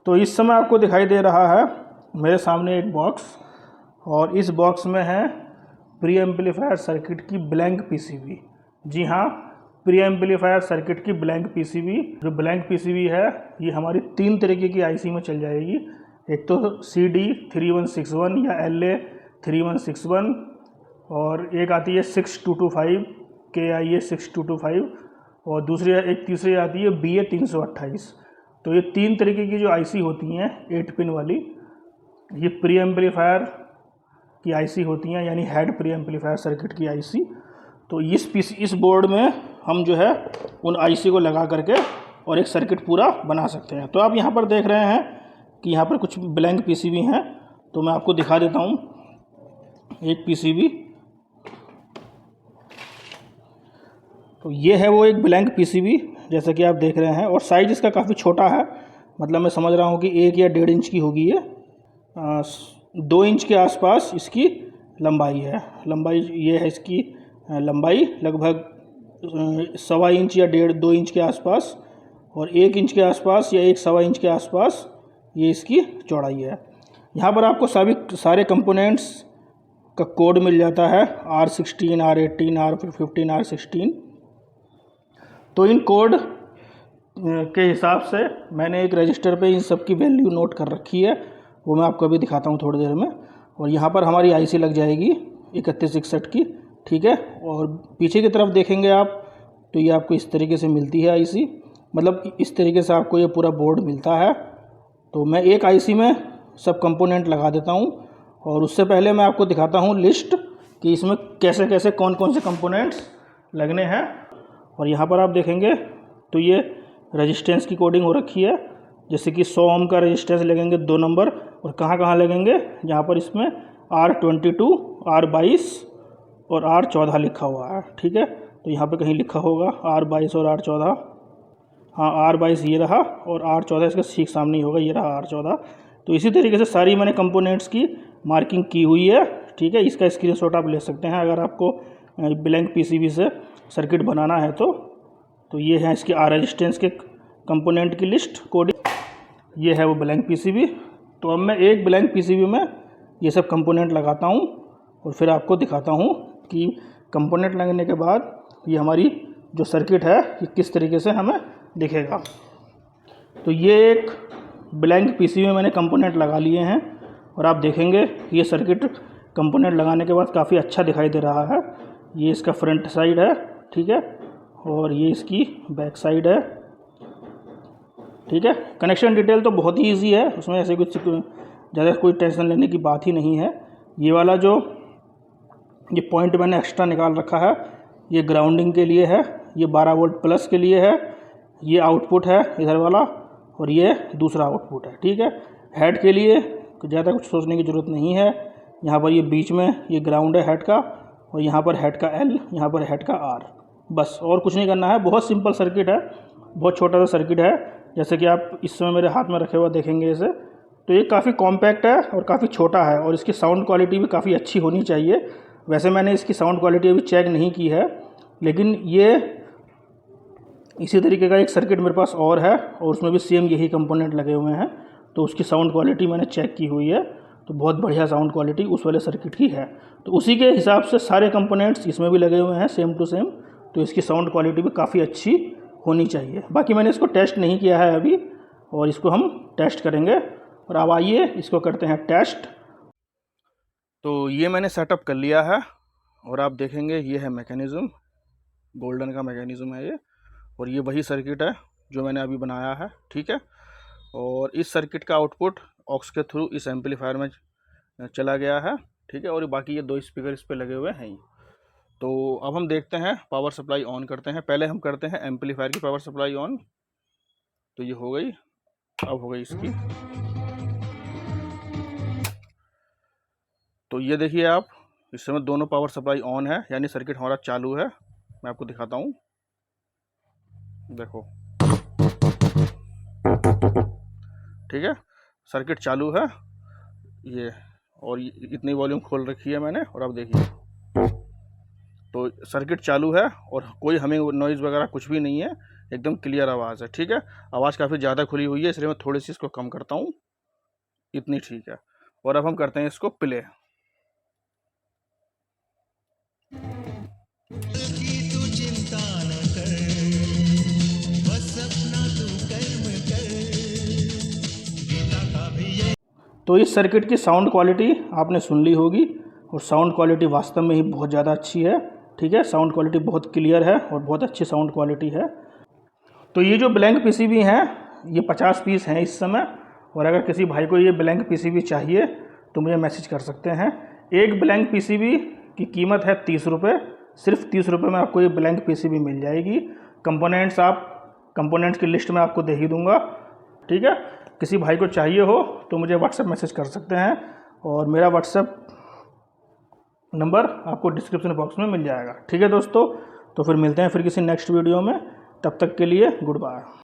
तो इस समय आपको दिखाई दे रहा है मेरे सामने एक बॉक्स, और इस बॉक्स में है प्री एम्पलीफायर सर्किट की ब्लैंक पीसीबी। जी हाँ, प्री एम्पलीफायर सर्किट की ब्लैंक पीसीबी। जो ब्लैंक पीसीबी है ये हमारी 3 तरीके की आईसी में चल जाएगी। एक तो CD3161 या LA3161, और एक आती है 6225 KIA 6225, और तीसरी आती है BA328। तो ये 3 तरीके की जो आईसी होती हैं 8 पिन वाली, ये प्री एम्पलीफायर की आईसी होती हैं, यानी हेड प्री एम्पलीफायर सर्किट की आईसी। तो इस बोर्ड में हम जो है उन आईसी को लगा करके और एक सर्किट पूरा बना सकते हैं। तो आप यहाँ पर देख रहे हैं कि यहाँ पर कुछ ब्लैंक पीसीबी हैं, तो मैं आपको दिखा देता हूँ एक पीसीबी। तो ये है वो एक ब्लैंक पीसीबी जैसा कि आप देख रहे हैं, और साइज़ इसका काफ़ी छोटा है। मतलब मैं समझ रहा हूँ कि 1 या 1.5 इंच की होगी ये। 2 इंच के आसपास इसकी लंबाई है। ये है इसकी लंबाई लगभग 1.25 इंच या 2 इंच के आसपास, और 1 इंच के आसपास या 1.25 इंच के आसपास ये इसकी चौड़ाई है। यहाँ पर आपको सारे कंपोनेंट्स का कोड मिल जाता है, R16, R18, R15, R16। तो इन कोड के हिसाब से मैंने एक रजिस्टर पे इन सब की वैल्यू नोट कर रखी है, वो मैं आपको अभी दिखाता हूँ थोड़ी देर में। और यहाँ पर हमारी आईसी लग जाएगी 3161 की, ठीक है। और पीछे की तरफ देखेंगे आप तो ये आपको इस तरीके से मिलती है आईसी, मतलब इस तरीके से आपको ये पूरा बोर्ड मिलता है। तो मैं एक आईसी में सब कंपोनेंट लगा देता हूँ, और उससे पहले मैं आपको दिखाता हूँ लिस्ट कि इसमें कैसे कैसे कौन कौन से कंपोनेंट्स लगने हैं। और यहाँ पर आप देखेंगे तो ये रेजिस्टेंस की कोडिंग हो रखी है, जैसे कि 100 ओम का रेजिस्टेंस लगेंगे 2 नंबर, और कहाँ कहाँ लगेंगे, यहाँ पर इसमें R22, R22 और R14 लिखा हुआ है, ठीक है। तो यहाँ पे कहीं लिखा होगा R22 और R14। हाँ, R22 ये रहा, और R14 इसका ठीक सामने ही होगा, ये रहा R14। तो इसी तरीके से सारी मैंने कंपोनेंट्स की मार्किंग की हुई है, ठीक है। इसका स्क्रीनशॉट आप ले सकते हैं अगर आपको ब्लैंक पीसीबी से सर्किट बनाना है तो ये है इसके R रेजिस्टेंस के कंपोनेंट की लिस्ट कोडिंग। ये है वो ब्लैंक पीसीबी। तो अब मैं एक ब्लैंक पीसीबी में ये सब कंपोनेंट लगाता हूँ, और फिर आपको दिखाता हूँ कि कंपोनेंट लगने के बाद ये हमारी जो सर्किट है ये किस तरीके से हमें दिखेगा। तो ये एक ब्लैंक पीसीबी में मैंने कंपोनेंट लगा लिए हैं, और आप देखेंगे ये सर्किट कंपोनेंट लगाने के बाद काफ़ी अच्छा दिखाई दे रहा है। ये इसका फ्रंट साइड है, ठीक है, और ये इसकी बैक साइड है, ठीक है। कनेक्शन डिटेल तो बहुत ही इजी है, उसमें ऐसे कुछ ज़्यादा कोई टेंशन लेने की बात ही नहीं है। ये वाला जो ये पॉइंट मैंने एक्स्ट्रा निकाल रखा है, ये ग्राउंडिंग के लिए है, ये 12 वोल्ट प्लस के लिए है, ये आउटपुट है इधर वाला, और ये दूसरा आउटपुट है, ठीक है। हेड के लिए ज़्यादा कुछ सोचने की ज़रूरत नहीं है। यहाँ पर ये बीच में ये ग्राउंड है हेड का, और यहाँ पर हेड का L, यहाँ पर हेड का R, बस और कुछ नहीं करना है। बहुत सिंपल सर्किट है, बहुत छोटा सा सर्किट है, जैसे कि आप इस समय मेरे हाथ में रखे हुआ देखेंगे इसे। तो ये काफ़ी कॉम्पैक्ट है और काफ़ी छोटा है, और इसकी साउंड क्वालिटी भी काफ़ी अच्छी होनी चाहिए। वैसे मैंने इसकी साउंड क्वालिटी अभी चेक नहीं की है, लेकिन ये इसी तरीके का एक सर्किट मेरे पास और है, और उसमें भी सेम यही कंपोनेंट लगे हुए हैं, तो उसकी साउंड क्वालिटी मैंने चेक की हुई है, तो बहुत बढ़िया साउंड क्वालिटी उस वाले सर्किट की है। तो उसी के हिसाब से सारे कंपोनेंट्स इसमें भी लगे हुए हैं सेम टू सेम, तो इसकी साउंड क्वालिटी भी काफ़ी अच्छी होनी चाहिए। बाकी मैंने इसको टेस्ट नहीं किया है अभी, और इसको हम टेस्ट करेंगे। और अब आइए इसको करते हैं टेस्ट। तो ये मैंने सेटअप कर लिया है, और आप देखेंगे ये है मैकेनिज़्म, गोल्डन का मैकेनिज़्म है ये, और ये वही सर्किट है जो मैंने अभी बनाया है, ठीक है। और इस सर्किट का आउटपुट ऑक्स के थ्रू इस एम्पलीफायर में चला गया है, ठीक है। और बाकी ये 2 स्पीकर इस पे लगे हुए हैं। तो अब हम देखते हैं, पावर सप्लाई ऑन करते हैं। पहले हम करते हैं एम्पलीफायर की पावर सप्लाई ऑन। तो ये हो गई, अब हो गई इसकी। तो ये देखिए आप, इस समय दोनों पावर सप्लाई ऑन है, यानी सर्किट हमारा चालू है। मैं आपको दिखाता हूँ, देखो, ठीक है, सर्किट चालू है ये, और इतनी वॉल्यूम खोल रखी है मैंने, और अब देखिए तो सर्किट चालू है, और कोई हमें नॉइज़ वगैरह कुछ भी नहीं है, एकदम क्लियर आवाज़ है। ठीक है, आवाज़ काफ़ी ज़्यादा खुली हुई है, इसलिए मैं थोड़ी सी इसको कम करता हूँ, इतनी ठीक है। और अब हम करते हैं इसको प्ले। तो इस सर्किट की साउंड क्वालिटी आपने सुन ली होगी, और साउंड क्वालिटी वास्तव में ही बहुत ज़्यादा अच्छी है। ठीक है, साउंड क्वालिटी बहुत क्लियर है और बहुत अच्छी साउंड क्वालिटी है। तो ये जो ब्लैंक पीसीबी हैं, ये 50 पीस हैं इस समय, और अगर किसी भाई को ये ब्लैंक पीसीबी चाहिए तो मुझे मैसेज कर सकते हैं। एक ब्लैंक पीसीबी की कीमत है 30 रुपये, सिर्फ 30 रुपये में आपको ये ब्लैंक पीसीबी मिल जाएगी। कंपोनेंट्स की लिस्ट में आपको दे ही दूंगा। ठीक है, किसी भाई को चाहिए हो तो मुझे व्हाट्सएप मैसेज कर सकते हैं, और मेरा व्हाट्सएप नंबर आपको डिस्क्रिप्शन बॉक्स में मिल जाएगा। ठीक है दोस्तों, तो फिर मिलते हैं फिर किसी नेक्स्ट वीडियो में, तब तक के लिए गुड बाय।